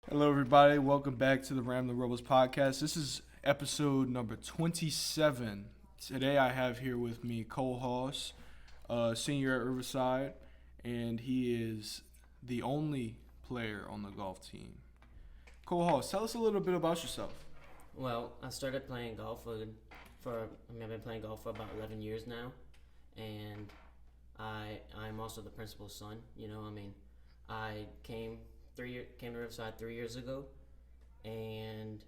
Hello, everybody. Welcome back to the Ramblin Rebels Podcast. This is episode number 27. Today, I have here with me Cole Haase, senior at Riverside, and he is the only player on the golf team. Cole Haase, tell us a little bit about yourself. Well, I started playing golf I've been playing golf for about 11 years now, and I'm also the principal's son. I came to Riverside 3 years ago, and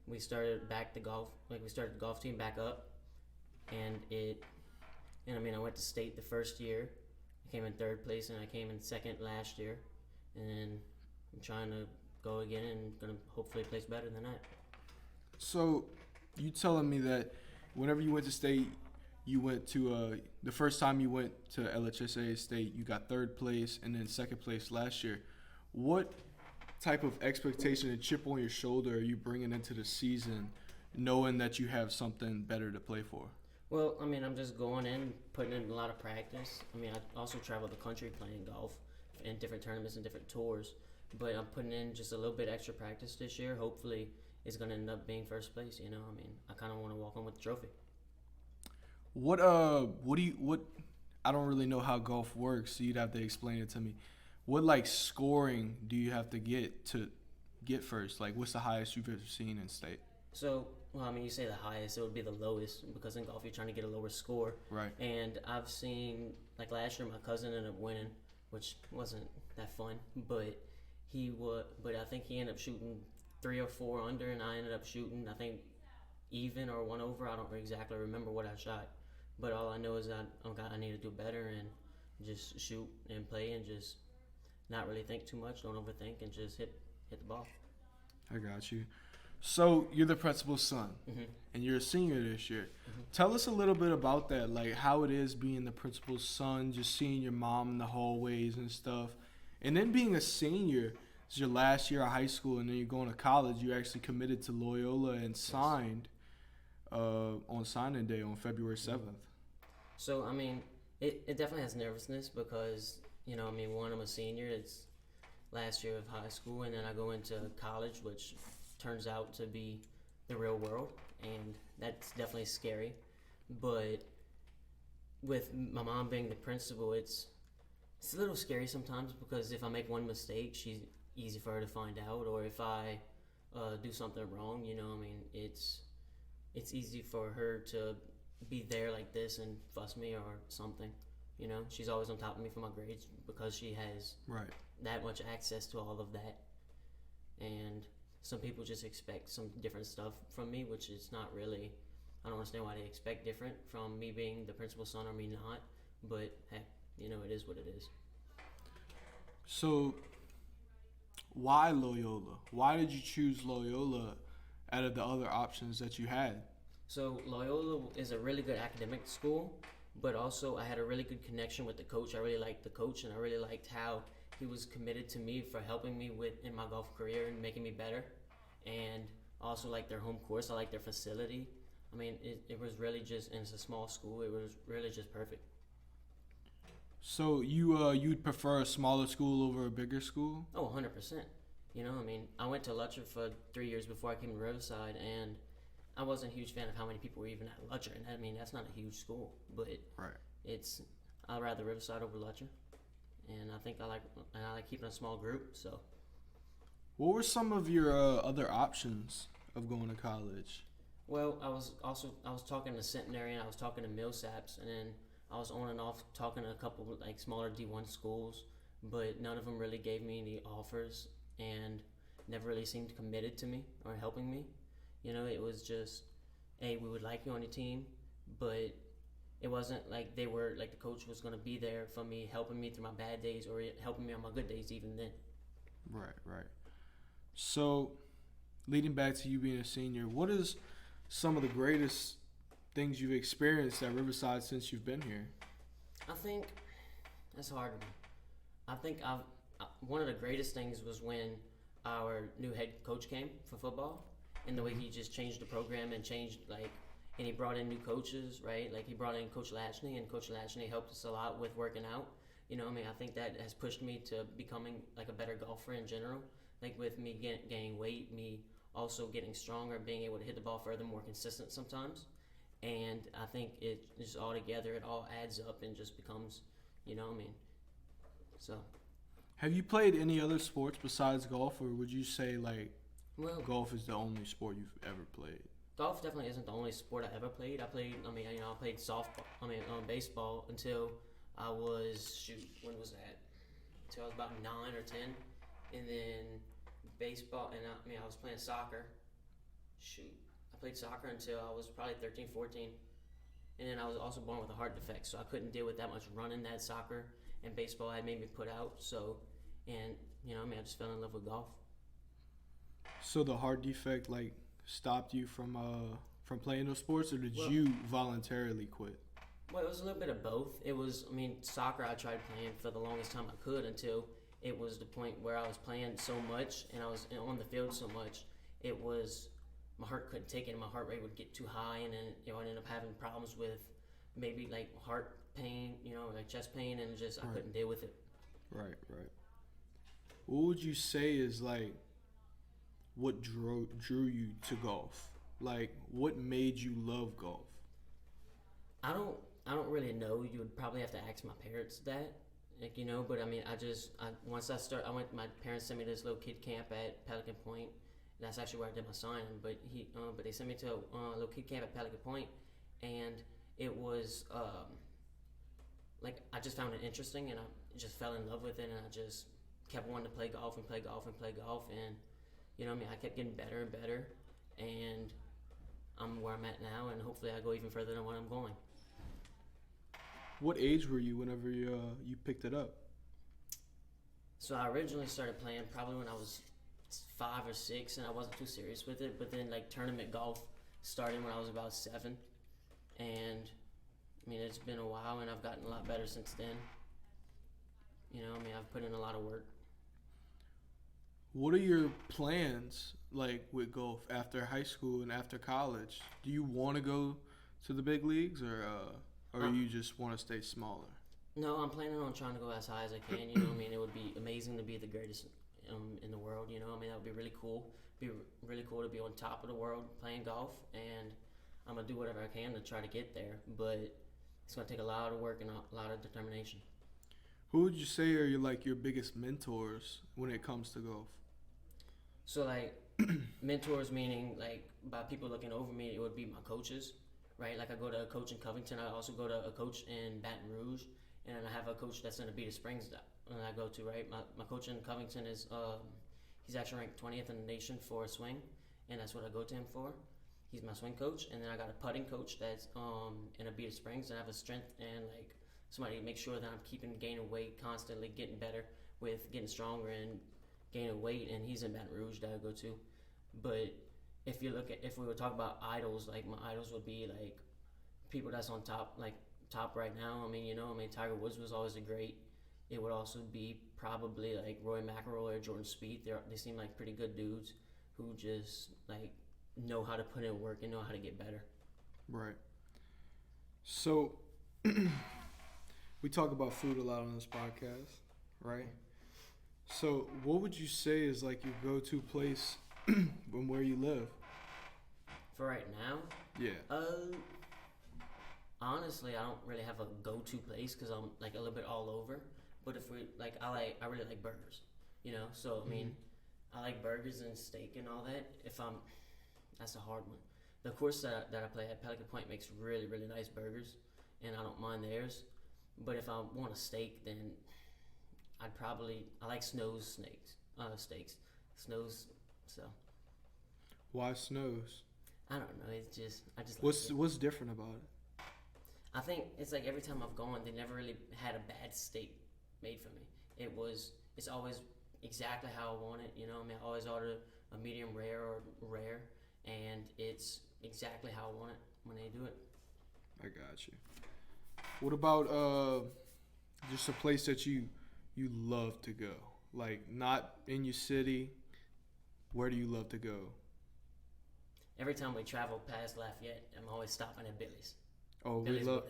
we started back the golf. We started the golf team back up, I went to state the first year. I came in third place, and I came in second last year, and I'm trying to go again, and gonna hopefully place better than that. So, you telling me that whenever you went to state, you went to the first time you went to LHSA state, you got third place and then second place last year. What type of expectation and chip on your shoulder are you bringing into the season, knowing that you have something better to play for? Well, I'm just going in, putting in a lot of practice. I also travel the country playing golf in different tournaments and different tours, but I'm putting in just a little bit extra practice this year. Hopefully, it's going to end up being first place. I kind of want to walk home with the trophy. What I don't really know how golf works, so you'd have to explain it to me. What scoring do you have to get first? Like, what's the highest you've ever seen in state? So, you say the highest, it would be the lowest, because in golf you're trying to get a lower score. Right. And I've seen, like last year, my cousin ended up winning, which wasn't that fun, but I think he ended up shooting 3 or 4 under, and I ended up shooting, I think, even or 1 over. I don't exactly remember what I shot, but all I know is that I need to do better and just shoot and play and just not really think too much, don't overthink, and just hit the ball. I got you. So you're the principal's son, Mm-hmm. and you're a senior this year. Mm-hmm. Tell us a little bit about that, like how it is being the principal's son, just seeing your mom in the hallways and stuff, and then being a senior. It's your last year of high school, and then you're going to college. You actually committed to Loyola and signed on signing day on February 7th. So, it definitely has nervousness because, one, I'm a senior. It's last year of high school, and then I go into college, which turns out to be the real world, and that's definitely scary. But with my mom being the principal, it's a little scary sometimes, because if I make one mistake, she's easy for her to find out, or if I do something wrong, it's easy for her to be there like this and fuss me or something. She's always on top of me for my grades because she has Right. that much access to all of that. And some people just expect some different stuff from me, which is not really, I don't understand why they expect different from me being the principal's son or me not. But heck, it is what it is. So why Loyola? Why did you choose Loyola out of the other options that you had? So Loyola is a really good academic school, but also I had a really good connection with the coach. I really liked the coach, and I really liked how he was committed to me for helping me in my golf career and making me better. And I also like their home course. I like their facility. It was really just, and it's a small school. It was really just perfect. So you'd prefer a smaller school over a bigger school? Oh, 100%. I went to Lutcher for 3 years before I came to Riverside, and I wasn't a huge fan of how many people were even at Lutcher. And that's not a huge school, but Right. I'd rather Riverside over Lutcher, and I like keeping a small group. So, What were some of your other options of going to college? well, I was talking to Centenary, and I was talking to Millsaps, and then I was on and off talking to a couple smaller D1 schools, but none of them really gave me any offers and never really seemed committed to me or helping me. It was just, hey, we would like you on your team, but it wasn't like they were like the coach was going to be there for me, helping me through my bad days or helping me on my good days even then. Right. So, leading back to you being a senior, what is some of the greatest things you've experienced at Riverside since you've been here? I think that's hard. I think one of the greatest things was when our new head coach came for football, and the way he just changed the program and and he brought in new coaches, right? Like he brought in Coach Latchney, and Coach Latchney helped us a lot with working out. I think that has pushed me to becoming like a better golfer in general. like with me gaining weight, me also getting stronger, being able to hit the ball further, more consistent sometimes. And I think it just all together, it all adds up and just becomes, so. Have you played any other sports besides golf, or would you say like Well, golf is the only sport you've ever played? golf definitely isn't the only sport I ever played. I played softball, baseball until I was, when was that? Until I was about 9 or 10. And then baseball, and I was playing soccer. I played soccer until I was probably 13, 14. And then I was also born with a heart defect, so I couldn't deal with that much running that soccer and baseball had made me put out. So, and, I just fell in love with golf. So the heart defect like stopped you from playing those sports, or did you voluntarily quit? Well, it was a little bit of both. It was, soccer I tried playing for the longest time I could until it was the point where I was playing so much and I was on the field so much, it was, my heart couldn't take it and my heart rate would get too high, and then, I ended up having problems with maybe like heart pain, like chest pain, and just I couldn't deal with it. Right. What would you say is like what drew you to golf? Like, what made you love golf? I don't really know. You would probably have to ask my parents that, but my parents sent me to this little kid camp at Pelican Point. That's actually where I did my signing, but they sent me to a little kid camp at Pelican Point, and it was, I just found it interesting, and I just fell in love with it, and I just kept wanting to play golf, and I kept getting better and better, and I'm where I'm at now, and hopefully I go even further than where I'm going. What age were you whenever you picked it up? So I originally started playing probably when I was 5 or 6, and I wasn't too serious with it, but then tournament golf started when I was about 7, and it's been a while, and I've gotten a lot better since then. I've put in a lot of work. What are your plans like with golf after high school and after college? Do you want to go to the big leagues, or you just want to stay smaller? No, I'm planning on trying to go as high as I can. It would be amazing to be the greatest in the world. That would be really cool. Be really cool to be on top of the world playing golf, and I'm gonna do whatever I can to try to get there. But it's gonna take a lot of work and a lot of determination. Who would you say are your biggest mentors when it comes to golf? So mentors, meaning by people looking over me, it would be my coaches, right? I go to a coach in Covington. I also go to a coach in Baton Rouge, and then I have a coach that's in Abita Springs that I go to, right? My coach in Covington is he's actually ranked 20th in the nation for a swing, and that's what I go to him for. He's my swing coach, and then I got a putting coach that's in Abita Springs, and I have a strength and somebody to make sure that I'm gaining weight, constantly getting better with getting stronger and gaining weight, and he's in Baton Rouge that I go to. But if we were talking about idols, my idols would be people that's on top right now. Tiger Woods was always a great. It would also be probably Roy McIlroy or Jordan Spieth. They seem like pretty good dudes who just know how to put in work and know how to get better. Right. So we talk about food a lot on this podcast, right? So what would you say is your go-to place from where you live? For right now? Yeah. Honestly, I don't really have a go-to place because I'm a little bit all over. But if we I really like burgers, So I like burgers and steak and all that. That's a hard one. The course that I play at Pelican Point makes really, really nice burgers, and I don't mind theirs. But if I want a steak, then I like Snow's steaks. Snow's, so. Why Snow's? I don't know. It's just I just. What's different about it? I think it's every time I've gone, they never really had a bad steak made for me. It's always exactly how I want it. I always order a medium rare or rare, and it's exactly how I want it when they do it. I got you. What about just a place that you love to go? Not in your city. Where do you love to go? Every time we travel past Lafayette, I'm always stopping at Billy's. Oh,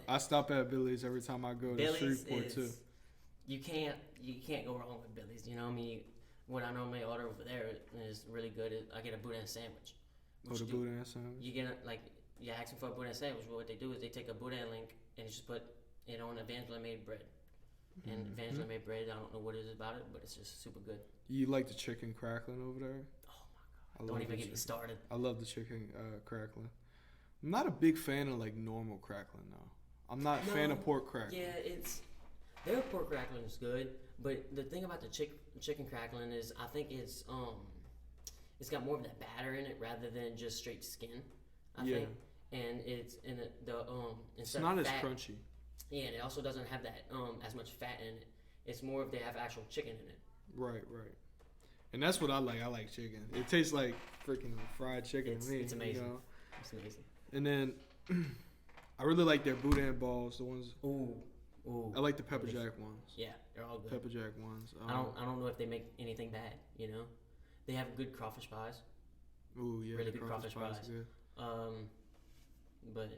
I stop at Billy's every time I go to Shreveport too. You can't go wrong with Billy's. what I normally order over there is really good. I get a boudin sandwich. Oh, the boudin sandwich? You get you ask them for a boudin sandwich. Well, what they do is they take a boudin link and just put it on evangeline made bread. And evangeline made bread, I don't know what it is about it, but it's just super good. You like the chicken crackling over there? Oh my god! Don't even get me started. I love the chicken crackling. I'm not a big fan of like normal crackling though. I'm not a fan of pork crackling. Yeah, their pork crackling is good, but the thing about the chicken crackling is I think it's got more of that batter in it rather than just straight skin. I think, and it's in it's not as crunchy. Yeah, and it also doesn't have that as much fat in it. It's more if they have actual chicken in it. Right. And that's what I like. I like chicken. It tastes like freaking fried chicken to me. It's amazing. You know? It's amazing. And then I really like their boudin balls. The ones. Ooh. I like the pepper jack ones. Yeah, they're all good. Pepper jack ones. I don't know if they make anything bad. You know, they have good crawfish pies. Ooh, yeah. Really good crawfish pies. Good. But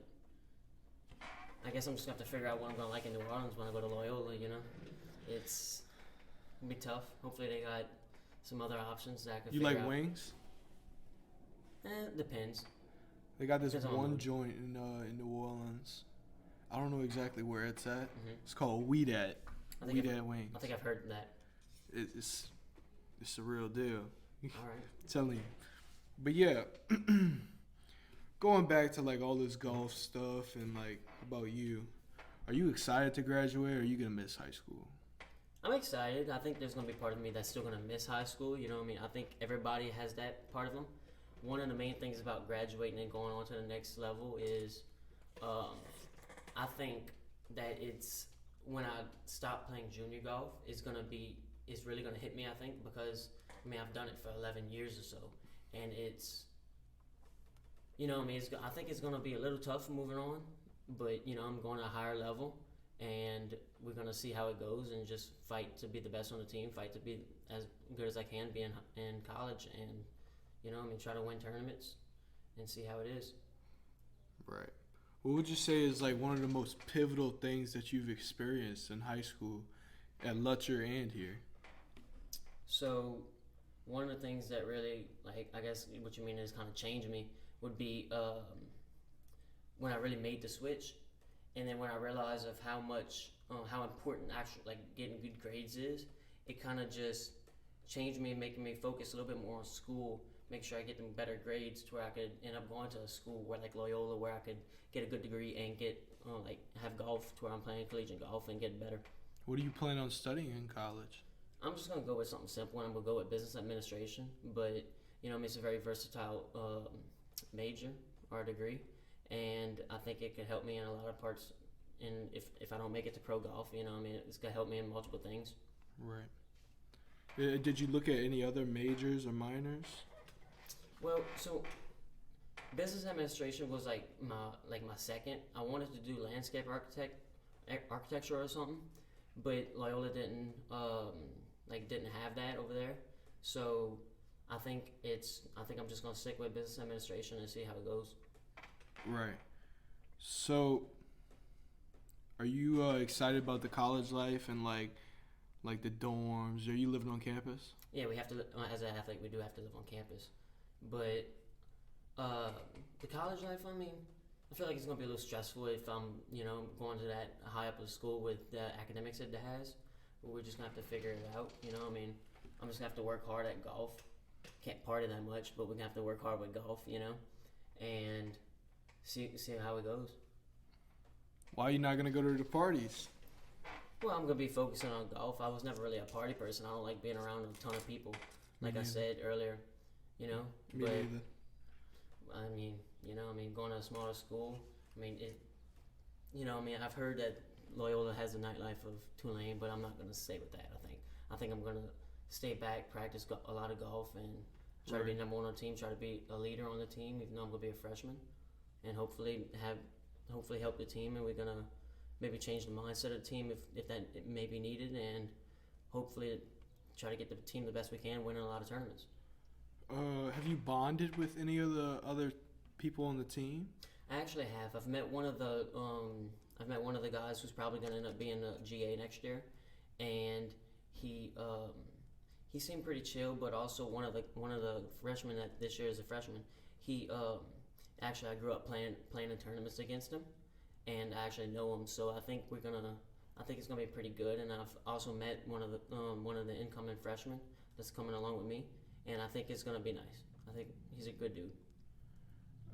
I guess I'm just gonna have to figure out what I'm gonna like in New Orleans when I go to Loyola. You know, it's gonna be tough. Hopefully they got some other options that I can. You like wings? Depends. They got this one joint in New Orleans. I don't know exactly where it's at. Mm-hmm. It's called Weedat. Weedat Wings. I think I've heard that. It's a real deal. All right. I'm telling you. But yeah, going back to like all this golf stuff and like about you, are you excited to graduate or are you gonna miss high school? I'm excited. I think there's gonna be part of me that's still gonna miss high school. You know what I mean? I think everybody has that part of them. One of the main things about graduating and going on to the next level is, I think that it's when I stop playing junior golf, it's really gonna hit me. I think because I've done it for 11 years or so, and it's, you know, I think it's gonna be a little tough moving on, but you know, I'm going to a higher level, and we're gonna see how it goes, and just fight to be the best on the team, fight to be as good as I can be in college, and you know, try to win tournaments, and see how it is. Right. What would you say is like one of the most pivotal things that you've experienced in high school, at Lutcher and here? So, one of the things that really, like, I guess what you mean is kind of changed me would be when I really made the switch, and then when I realized of how important actually like getting good grades is. It kind of just changed me, making me focus a little bit more on school. Make sure I get them better grades to where I could end up going to a school where like Loyola, where I could get a good degree and get have golf to where I'm playing collegiate golf and get better. What do you plan on studying in college? I'm just gonna go with something simple, and I'm gonna go with business administration. But you know, it's a very versatile major or degree, and I think it could help me in a lot of parts. And if I don't make it to pro golf, you know, it's gonna help me in multiple things. Right. Did you look at any other majors or minors? Well, so business administration was like my second. I wanted to do landscape architecture or something, but Loyola didn't have that over there. So I think I'm just gonna stick with business administration and see how it goes. Right. So, are you excited about the college life and like the dorms? Are you living on campus? Yeah, we have to. As an athlete, we do have to live on campus. But the college life, I feel like it's gonna be a little stressful if I'm, going to that high up of school with the academics it has. But we're just gonna have to figure it out. I'm just gonna have to work hard at golf. Can't party that much, but we're gonna have to work hard with golf, and see how it goes. Why are you not gonna go to the parties? Well, I'm gonna be focusing on golf. I was never really a party person. I don't like being around a ton of people, like I said earlier. Me neither. Going to a smaller school. I've heard that Loyola has the nightlife of Tulane, but I'm not gonna stay with that. I think I'm gonna stay back, practice a lot of golf, and try to be number one on the team. Try to be a leader on the team, even though I'm gonna be a freshman, and hopefully help the team. And we're gonna maybe change the mindset of the team if that may be needed, and hopefully try to get the team the best we can, winning a lot of tournaments. Have you bonded with any of the other people on the team? I actually have. I've met one of the guys who's probably going to end up being a GA next year, and he he seemed pretty chill, but also one of the freshmen that this year is a freshman. He actually I grew up playing in tournaments against him, and I actually know him. So I think it's gonna be pretty good. And I've also met one of the incoming freshmen that's coming along with me, and I think it's gonna be nice. I think he's a good dude.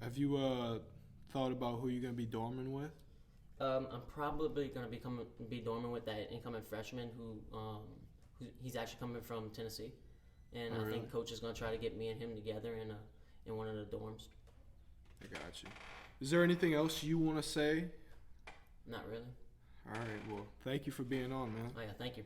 Have you thought about who you're gonna be dorming with? I'm probably gonna be dorming with that incoming freshman who he's actually coming from Tennessee, and I think coach is gonna try to get me and him together in one of the dorms. I got you. Is there anything else you want to say? Not really. All right. Well, thank you for being on, man. Oh yeah, thank you.